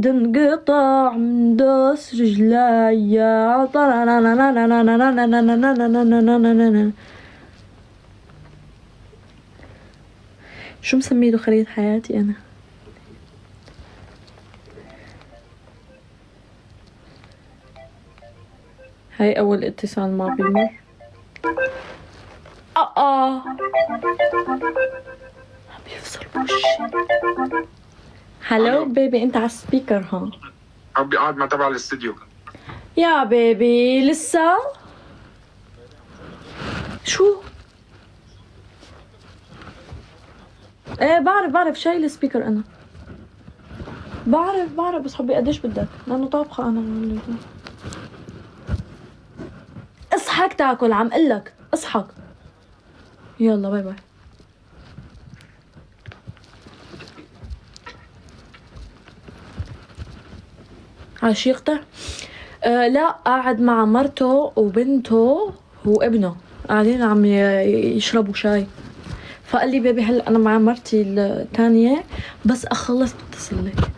انقطع من دوس رجليا شو مسميه له خريطة حياتي أنا؟ هاي أول اتصال ما بيمر. عم بيفصل بوشي. هلو بيبي، أنت على السبيكر هون. عم قاعد مع تبع الاستديو. يا بيبي لسه؟ شو؟ ايه بعرف شايل السبيكر انا. بعرف بس حبي قديش بدك؟ لانه طابخة انا. اصحك تاكل، عم قلك اصحك. يلا باي باي. عشيقته؟ لا، قاعد مع مرته وبنته وابنه، قاعدين عم يشربوا شاي. فقال لي بيبي هلا انا مع مرتي الثانية، بس اخلص بتصل لك.